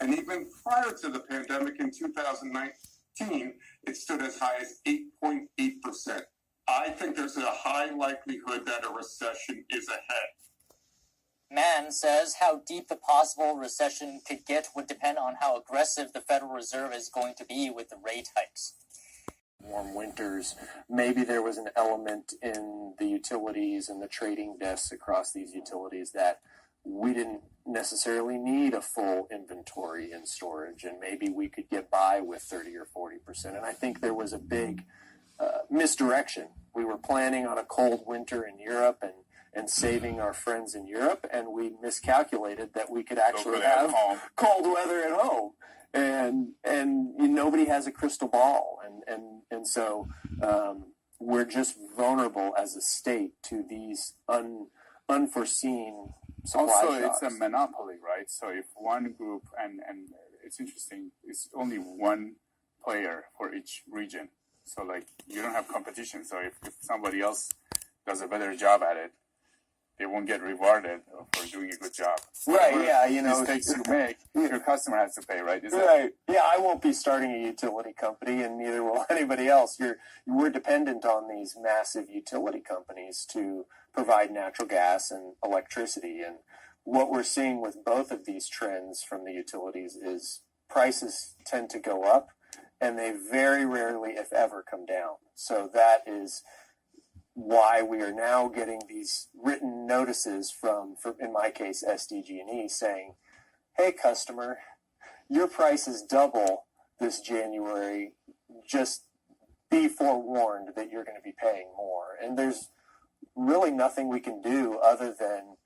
And even prior to the pandemic in 2019, it stood as high as 8.8%. I think there's a high likelihood that a recession is ahead. Mann says how deep the possible recession could get would depend on how aggressive the Federal Reserve is going to be with the rate hikes. Warm winters, maybe there was an element in the utilities and the trading desks across these utilities that we didn't necessarily need a full inventory in storage, and maybe we could get by with 30 or 40%. And I think there was a big misdirection. We were planning on a cold winter in Europe and saving our friends in Europe, and we miscalculated that we could actually have cold weather at home. And nobody has a crystal ball, and so we're just vulnerable as a state to these unforeseen supply also shocks. It's a monopoly, right? So if one group, and it's interesting, it's only one player for each region, so like you don't have competition. So if somebody else does a better job at it, they won't get rewarded for doing a good job. Right, yeah, mistakes you make, your customer has to pay, right? Right. Yeah, I won't be starting a utility company, and neither will anybody else. We're dependent on these massive utility companies to provide natural gas and electricity. And what we're seeing with both of these trends from the utilities is prices tend to go up, and they very rarely, if ever, come down. So that is why we are now getting these written notices from in my case, SDG&E, saying, hey, customer, your price is double this January. Just be forewarned that you're going to be paying more. And there's really nothing we can do other than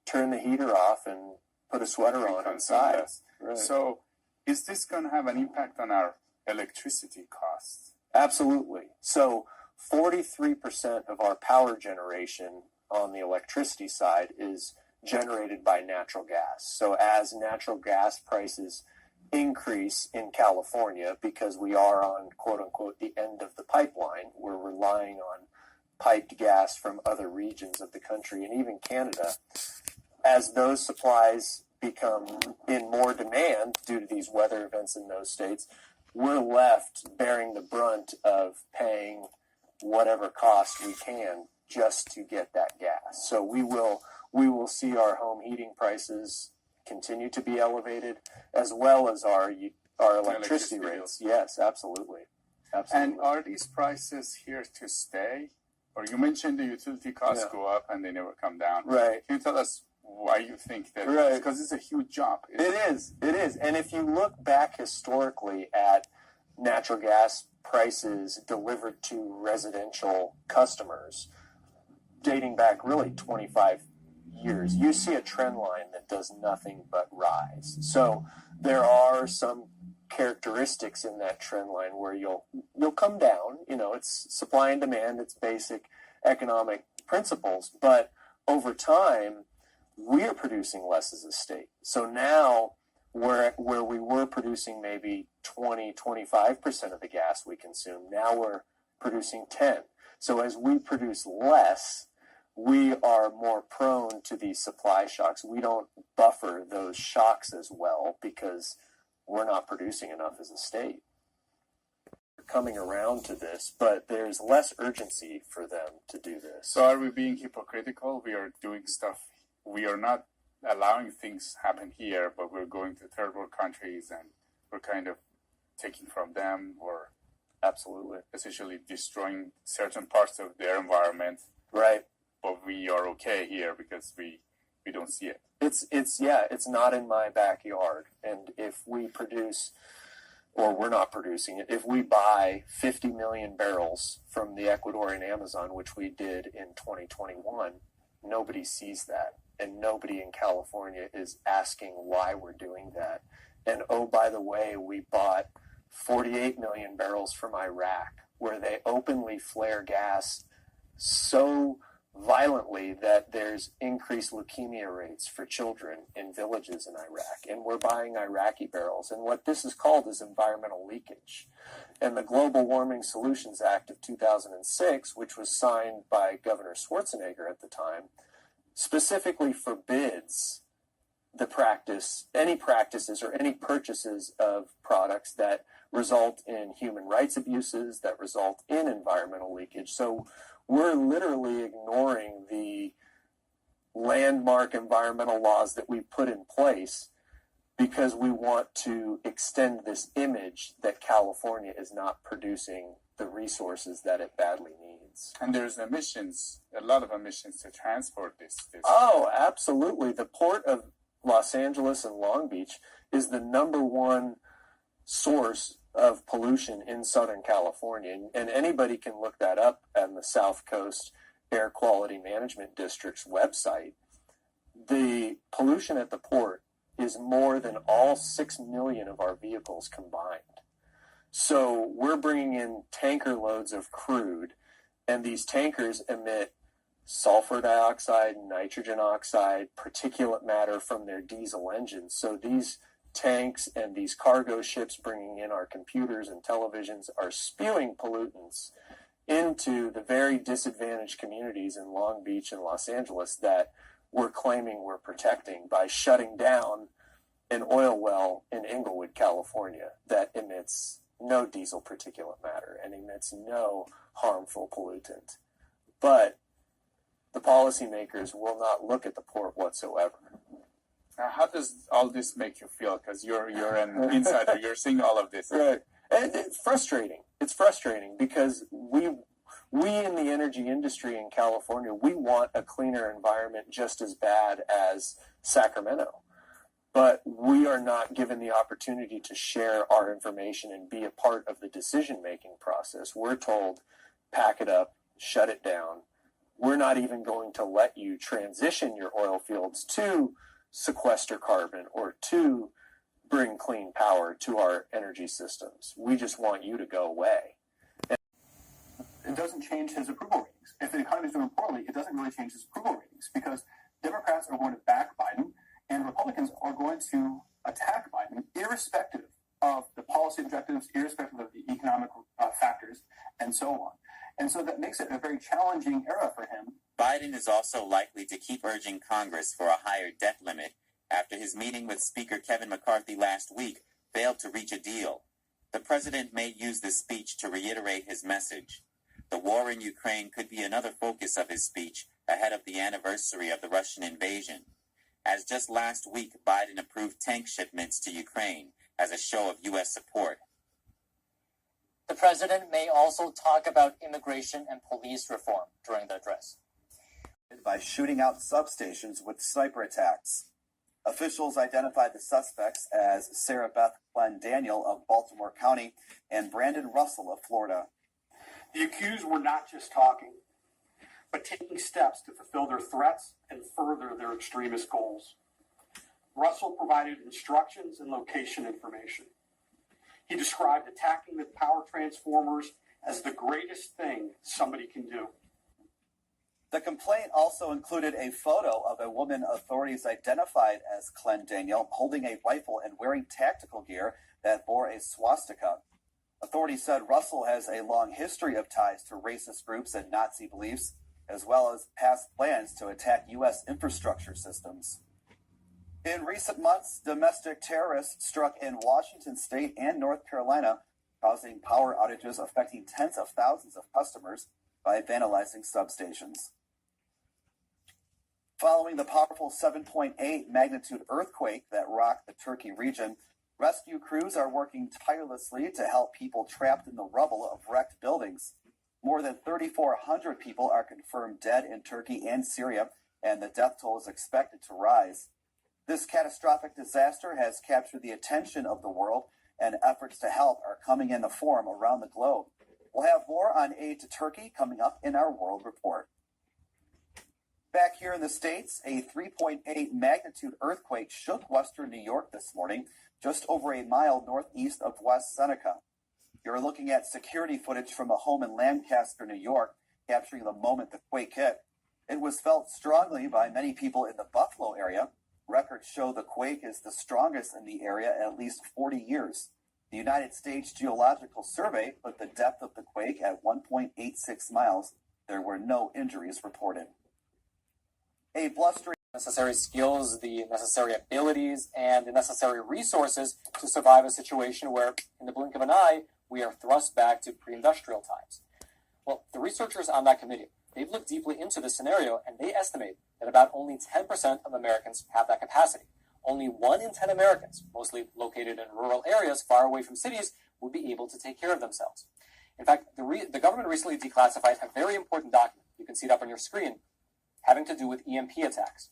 turn the heater off and put a sweater on inside. Right. So is this going to have an impact on our electricity costs? Absolutely. So 43% of our power generation on the electricity side is generated by natural gas. So as natural gas prices increase in California, because we are on, quote unquote, the end of the pipeline, we're relying on piped gas from other regions of the country and even Canada, as those supplies become in more demand due to these weather events in those states, we're left bearing the brunt of paying whatever cost we can just to get that gas. So we will see our home heating prices continue to be elevated, as well as our electricity rates. Yes, absolutely. And are these prices here to stay? Or you mentioned the utility costs go up and they never come down. Right. Can you tell us why you think that? Right. Because it's a huge jump. It is. And if you look back historically at natural gas prices delivered to residential customers, dating back really 25 years, you see a trend line that does nothing but rise. So there are some characteristics in that trend line where you'll come down. It's supply and demand, it's basic economic principles, but over time we are producing less as a state. So now where we were producing maybe 20-25% of the gas we consume, now we're producing 10. So as we produce less, we are more prone to these supply shocks. We don't buffer those shocks as well because we're not producing enough as a state. We're coming around to this, but there's less urgency for them to do this. So are we being hypocritical? We are doing stuff. We are not allowing things happen here, but we're going to third world countries and we're kind of taking from them, or absolutely essentially destroying certain parts of their environment. Right. But we are okay here because we don't see it. It's not in my backyard. And if we produce, or we're not producing it, if we buy 50 million barrels from the Ecuadorian Amazon, which we did in 2021, nobody sees that. And nobody in California is asking why we're doing that. And oh, by the way, we bought 48 million barrels from Iraq, where they openly flare gas so violently that there's increased leukemia rates for children in villages in Iraq. And we're buying Iraqi barrels. And what this is called is environmental leakage. And the Global Warming Solutions Act of 2006, which was signed by Governor Schwarzenegger at the time, specifically forbids any practices or any purchases of products that result in human rights abuses, that result in environmental leakage. So we're literally ignoring the landmark environmental laws that we put in place because we want to extend this image that California is not producing the resources that it badly needs. And there's emissions, a lot of emissions to transport this. Oh, absolutely. The port of Los Angeles and Long Beach is the number one source of pollution in Southern California. And anybody can look that up on the South Coast Air Quality Management District's website. The pollution at the port is more than all 6 million of our vehicles combined. So we're bringing in tanker loads of crude, and these tankers emit sulfur dioxide, nitrogen oxide, particulate matter from their diesel engines. So these tanks and these cargo ships bringing in our computers and televisions are spewing pollutants into the very disadvantaged communities in Long Beach and Los Angeles that we're claiming we're protecting by shutting down an oil well in Inglewood, California that emits no diesel particulate matter and emits no harmful pollutant. But the policymakers will not look at the port whatsoever. How does all this make you feel? Because you're an insider, you're seeing all of this. Right. And it's frustrating. It's frustrating because we in the energy industry in California, we want a cleaner environment just as bad as Sacramento. But we are not given the opportunity to share our information and be a part of the decision-making process. We're told, pack it up, shut it down. We're not even going to let you transition your oil fields to sequester carbon or to bring clean power to our energy systems. We just want you to go away. It doesn't change his approval ratings. If the economy is doing poorly, it doesn't really change his approval ratings because Democrats are going to back Biden and Republicans are going to attack Biden irrespective of the policy objectives, irrespective of the economic factors, and so on. And so that makes it a very challenging era for him. Biden is also likely to keep urging Congress for a higher debt limit after his meeting with Speaker Kevin McCarthy last week failed to reach a deal. The president may use this speech to reiterate his message. The war in Ukraine could be another focus of his speech ahead of the anniversary of the Russian invasion. As just last week, Biden approved tank shipments to Ukraine as a show of U.S. support. The president may also talk about immigration and police reform during the address. By shooting out substations with sniper attacks. Officials identified the suspects as Sarah Beth Glenn Daniel of Baltimore County and Brandon Russell of Florida. The accused were not just talking, but taking steps to fulfill their threats and further their extremist goals. Russell provided instructions and location information. He described attacking the power transformers as the greatest thing somebody can do. The complaint also included a photo of a woman authorities identified as Glenn Daniel holding a rifle and wearing tactical gear that bore a swastika. Authorities said Russell has a long history of ties to racist groups and Nazi beliefs, as well as past plans to attack U.S. infrastructure systems. In recent months, domestic terrorists struck in Washington state and North Carolina, causing power outages affecting tens of thousands of customers by vandalizing substations. Following the powerful 7.8 magnitude earthquake that rocked the Turkey region, rescue crews are working tirelessly to help people trapped in the rubble of wrecked buildings. More than 3,400 people are confirmed dead in Turkey and Syria, and the death toll is expected to rise. This catastrophic disaster has captured the attention of the world, and efforts to help are coming into form around the globe. We'll have more on aid to Turkey coming up in our World Report. Back here in the States, a 3.8 magnitude earthquake shook western New York this morning, just over a mile northeast of West Seneca. You're looking at security footage from a home in Lancaster, New York, capturing the moment the quake hit. It was felt strongly by many people in the Buffalo area. Records show the quake is the strongest in the area in at least 40 years. The United States Geological Survey put the depth of the quake at 1.86 miles. There were no injuries reported. A blustering necessary skills, the necessary abilities, and the necessary resources to survive a situation where, in the blink of an eye, we are thrust back to pre-industrial times. Well, the researchers on that committee, they've looked deeply into this scenario, and they estimate that about only 10% of Americans have that capacity. Only 1 in 10 Americans, mostly located in rural areas far away from cities, would be able to take care of themselves. In fact, the government recently declassified a very important document, you can see it up on your screen, having to do with EMP attacks.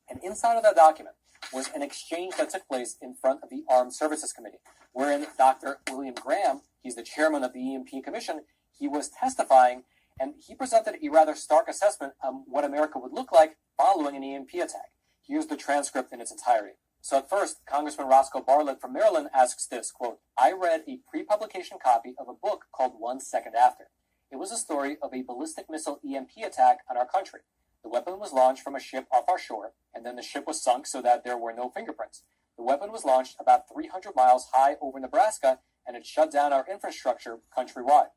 And inside of that document was an exchange that took place in front of the Armed Services Committee, wherein Dr. William Graham, he's the chairman of the EMP Commission, he was testifying, and he presented a rather stark assessment of what America would look like following an EMP attack. Here's the transcript in its entirety. So at first, Congressman Roscoe Bartlett from Maryland asks this, quote, "I read a pre-publication copy of a book called 1 Second After. It was a story of a ballistic missile EMP attack on our country. The weapon was launched from a ship off our shore, and then the ship was sunk so that there were no fingerprints. The weapon was launched about 300 miles high over Nebraska, and it shut down our infrastructure countrywide.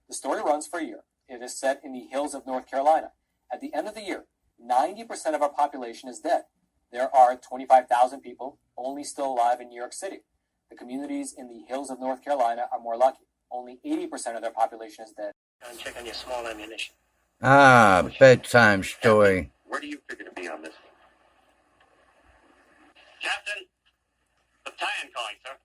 The story runs for a year. It is set in the hills of North Carolina. At the end of the year, 90% of our population is dead. There are 25,000 people only still alive in New York City. The communities in the hills of North Carolina are more lucky. Only 80% of their population is dead." Check on your small ammunition. Bedtime story. Where do you figure to be on this? Captain, battalion calling, sir.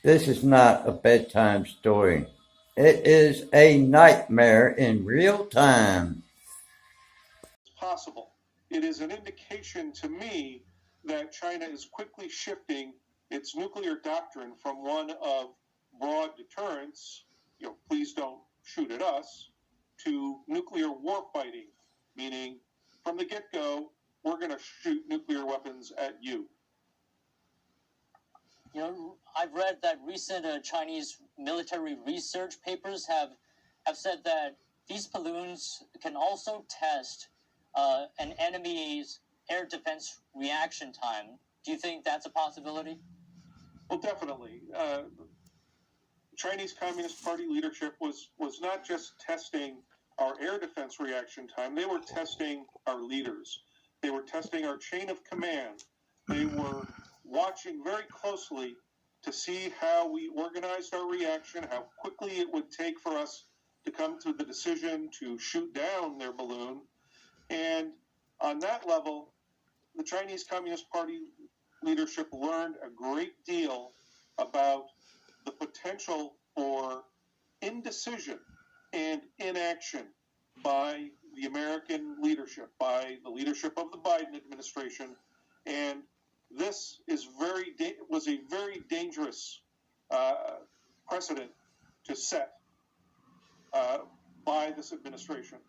This is not a bedtime story. It is a nightmare in real time. Possible. It is an indication to me that China is quickly shifting its nuclear doctrine from one of broad deterrence, please don't shoot at us, to nuclear warfighting, meaning from the get-go, we're going to shoot nuclear weapons at you. I've read that recent Chinese military research papers have said that these balloons can also test an enemy's air defense reaction time. Do you think that's a possibility? Well, definitely. Chinese Communist Party leadership was not just testing our air defense reaction time, they were testing our leaders. They were testing our chain of command. They were watching very closely to see how we organized our reaction, how quickly it would take for us to come to the decision to shoot down their balloon. And on that level, the Chinese Communist Party leadership learned a great deal about the potential for indecision and inaction by the American leadership, by the leadership of the Biden administration, and this was a very dangerous precedent to set by this administration.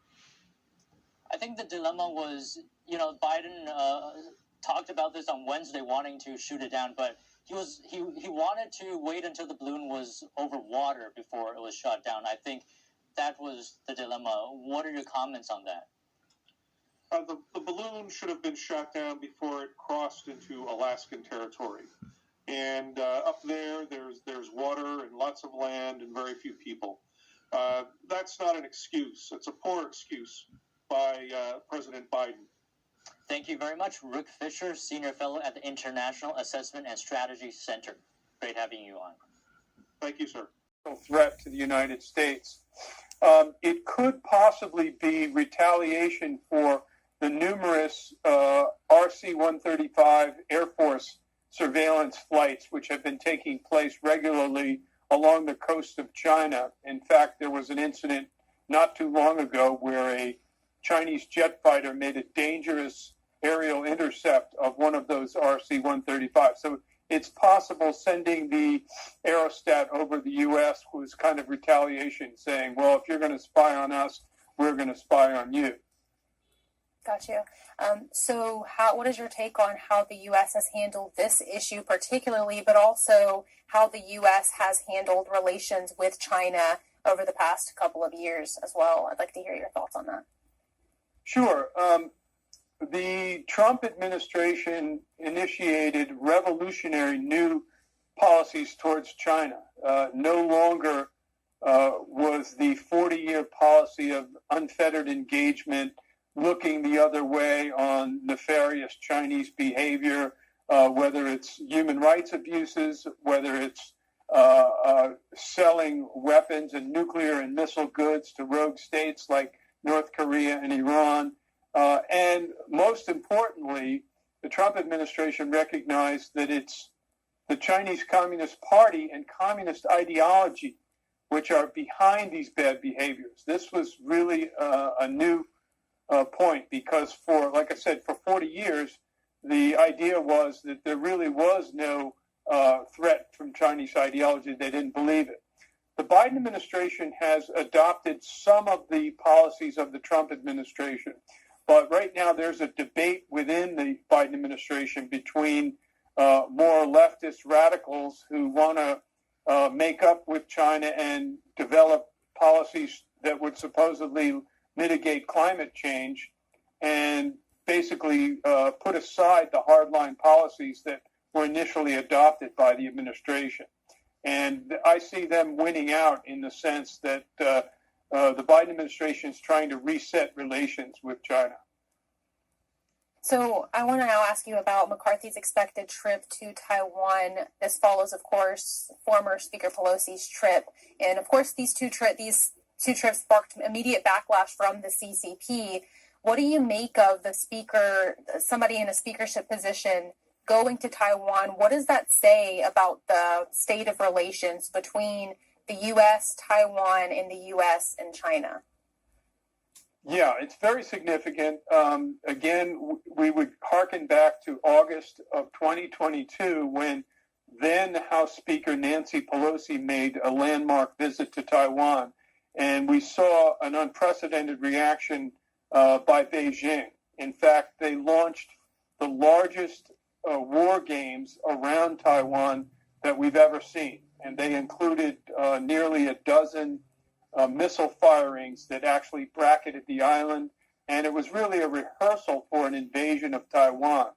I think the dilemma was, Biden talked about this on Wednesday, wanting to shoot it down, but he wanted to wait until the balloon was over water before it was shot down. I think that was the dilemma. What are your comments on that? The balloon should have been shot down before it crossed into Alaskan territory. And up there's water and lots of land and very few people. That's not an excuse. It's a poor excuse by President Biden. Thank you very much, Rick Fisher, Senior Fellow at the International Assessment and Strategy Center. Great having you on. Thank you, sir. Threat to the United States. It could possibly be retaliation for the numerous RC-135 Air Force surveillance flights which have been taking place regularly along the coast of China. In fact, there was an incident not too long ago where a Chinese jet fighter made a dangerous aerial intercept of one of those RC-135. So it's possible sending the aerostat over the U.S. was kind of retaliation, saying, well, if you're going to spy on us, we're going to spy on you. Got you. So what is your take on how the U.S. has handled this issue particularly, but also how the U.S. has handled relations with China over the past couple of years as well? I'd like to hear your thoughts on that. Sure. The Trump administration initiated revolutionary new policies towards China. No longer was the 40-year policy of unfettered engagement, looking the other way on nefarious Chinese behavior, whether it's human rights abuses, whether it's selling weapons and nuclear and missile goods to rogue states like North Korea and Iran. And most importantly, the Trump administration recognized that it's the Chinese Communist Party and communist ideology which are behind these bad behaviors. This was really a new point because like I said, for 40 years, the idea was that there really was no threat from Chinese ideology. They didn't believe it. The Biden administration has adopted some of the policies of the Trump administration, but right now there's a debate within the Biden administration between more leftist radicals who want to make up with China and develop policies that would supposedly mitigate climate change and basically put aside the hardline policies that were initially adopted by the administration. And I see them winning out in the sense that the Biden administration is trying to reset relations with China. So I want to now ask you about McCarthy's expected trip to Taiwan. This follows, of course, former Speaker Pelosi's trip. And, of course, these two trips sparked immediate backlash from the CCP. What do you make of the speaker, somebody in a speakership position, going to Taiwan? What does that say about the state of relations between the U.S., Taiwan, and the U.S. and China? Yeah, it's very significant. Again, we would hearken back to August of 2022 when then House Speaker Nancy Pelosi made a landmark visit to Taiwan. And we saw an unprecedented reaction by Beijing. In fact, they launched the largest war games around Taiwan that we've ever seen. And they included nearly a dozen missile firings that actually bracketed the island. And it was really a rehearsal for an invasion of Taiwan.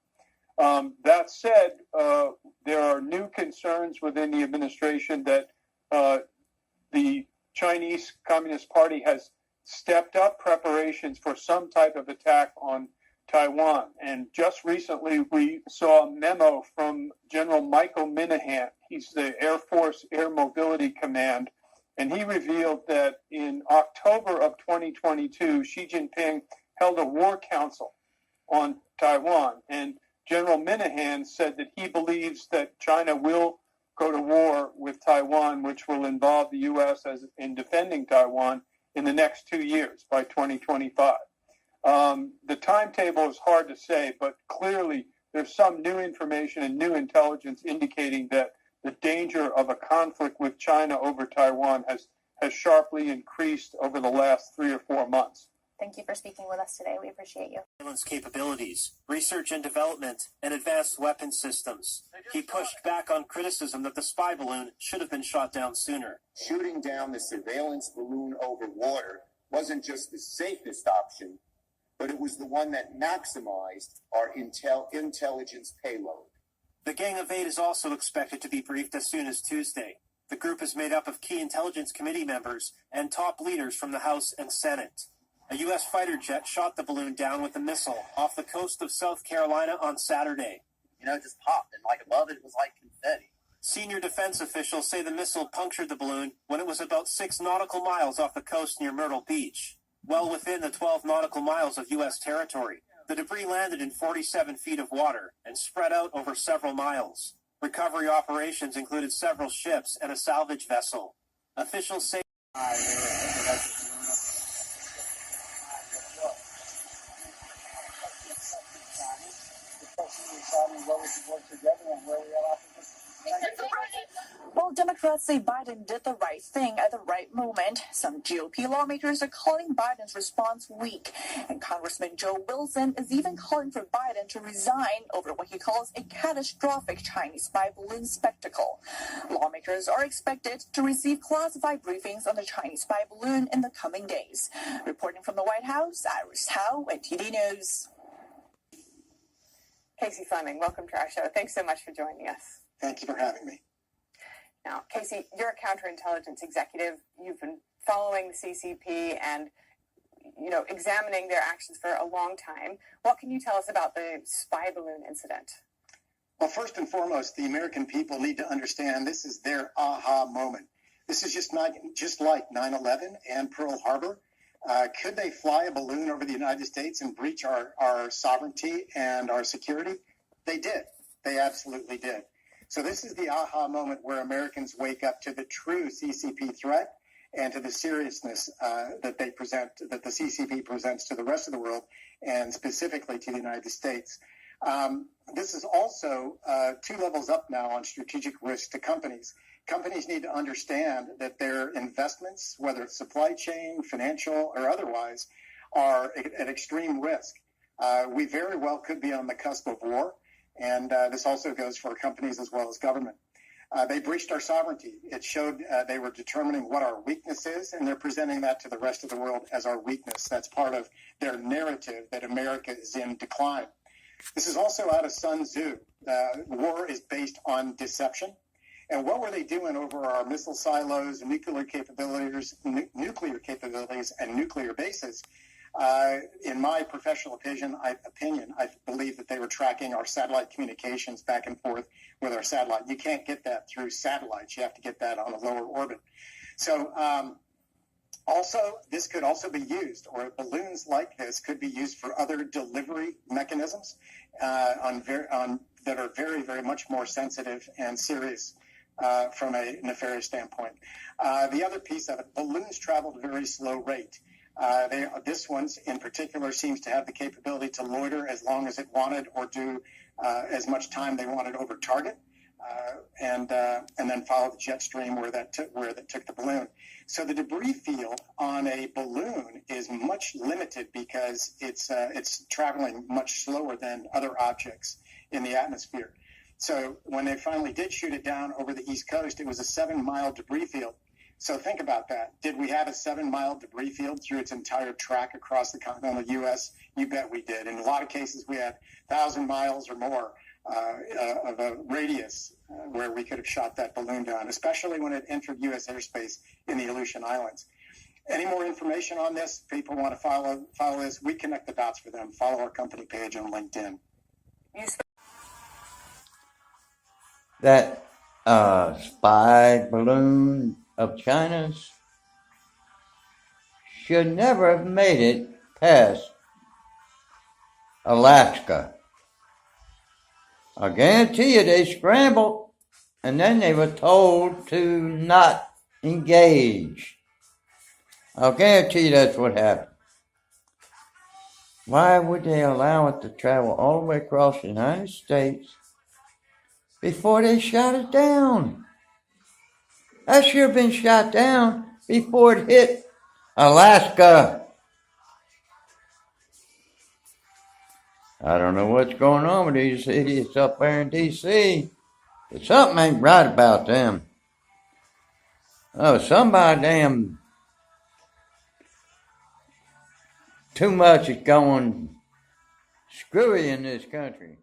That said, there are new concerns within the administration that the Chinese Communist Party has stepped up preparations for some type of attack on Taiwan. And just recently, we saw a memo from General Michael Minahan. He's the Air Force Air Mobility Command. And he revealed that in October of 2022, Xi Jinping held a war council on Taiwan. And General Minahan said that he believes that China will go to war with Taiwan, which will involve the U.S. in defending Taiwan in the next 2 years, by 2025. The timetable is hard to say, but clearly there's some new information and new intelligence indicating that the danger of a conflict with China over Taiwan has sharply increased over the last 3 or 4 months. Thank you for speaking with us today. We appreciate you. Surveillance capabilities, research and development, and advanced weapon systems. He pushed back on criticism that the spy balloon should have been shot down sooner. Shooting down the surveillance balloon over water wasn't just the safest option, but it was the one that maximized our intelligence payload. The Gang of Eight is also expected to be briefed as soon as Tuesday. The group is made up of key Intelligence Committee members and top leaders from the House and Senate. A U.S. fighter jet shot the balloon down with a missile off the coast of South Carolina on Saturday. It just popped, and above it was like confetti. Senior defense officials say the missile punctured the balloon when it was about 6 nautical miles off the coast near Myrtle Beach, well within the 12 nautical miles of U.S. territory. The debris landed in 47 feet of water and spread out over several miles. Recovery operations included several ships and a salvage vessel. Officials say While Democrats say Biden did the right thing at the right moment, some GOP lawmakers are calling Biden's response weak. And Congressman Joe Wilson is even calling for Biden to resign over what he calls a catastrophic Chinese spy balloon spectacle. Lawmakers are expected to receive classified briefings on the Chinese spy balloon in the coming days. Reporting from the White House, Iris Howe, NTD News. Casey Fleming, welcome to our show. Thanks so much for joining us. Thank you for having me. Now, Casey, you're a counterintelligence executive. You've been following the CCP and, examining their actions for a long time. What can you tell us about the spy balloon incident? Well, first and foremost, the American people need to understand this is their aha moment. This is just like 9/11 and Pearl Harbor. Could they fly a balloon over the United States and breach our sovereignty and our security? They did. They absolutely did. So this is the aha moment where Americans wake up to the true CCP threat and to the seriousness that the CCP presents to the rest of the world, and specifically to the United States. This is also 2 levels up now on strategic risk to companies. Companies need to understand that their investments, whether it's supply chain, financial, or otherwise, are at extreme risk. We very well could be on the cusp of war, and this also goes for companies as well as government. They breached our sovereignty. It showed they were determining what our weakness is, and they're presenting that to the rest of the world as our weakness. That's part of their narrative that America is in decline. This is also out of Sun Tzu. War is based on deception. And what were they doing over our missile silos, nuclear capabilities, and nuclear bases? In my professional opinion, I believe that they were tracking our satellite communications back and forth with our satellite. You can't get that through satellites. You have to get that on a lower orbit. So also, this could also be used, or balloons like this could be used for other delivery mechanisms that are very, very much more sensitive and serious from a nefarious standpoint. The other piece of it, balloons travel at a very slow rate. This one in particular seems to have the capability to loiter as long as it wanted, or do as much time they wanted over target, and then follow the jet stream where that took the balloon. So the debris field on a balloon is much limited because it's traveling much slower than other objects in the atmosphere. So when they finally did shoot it down over the East Coast, it was a 7-mile debris field. So think about that. Did we have a 7-mile debris field through its entire track across the continental U.S.? You bet we did. In a lot of cases, we had 1,000 miles or more of a radius where we could have shot that balloon down, especially when it entered U.S. airspace in the Aleutian Islands. Any more information on this? People want to follow this? We connect the dots for them. Follow our company page on LinkedIn. That spy balloon of China's should never have made it past Alaska. I guarantee you they scrambled, and then they were told to not engage. I'll guarantee you that's what happened. Why would they allow it to travel all the way across the United States before they shot it down? That should have been shot down before it hit Alaska. I don't know what's going on with these idiots up there in D.C., but something ain't right about them. Oh, somebody damn too much is going screwy in this country.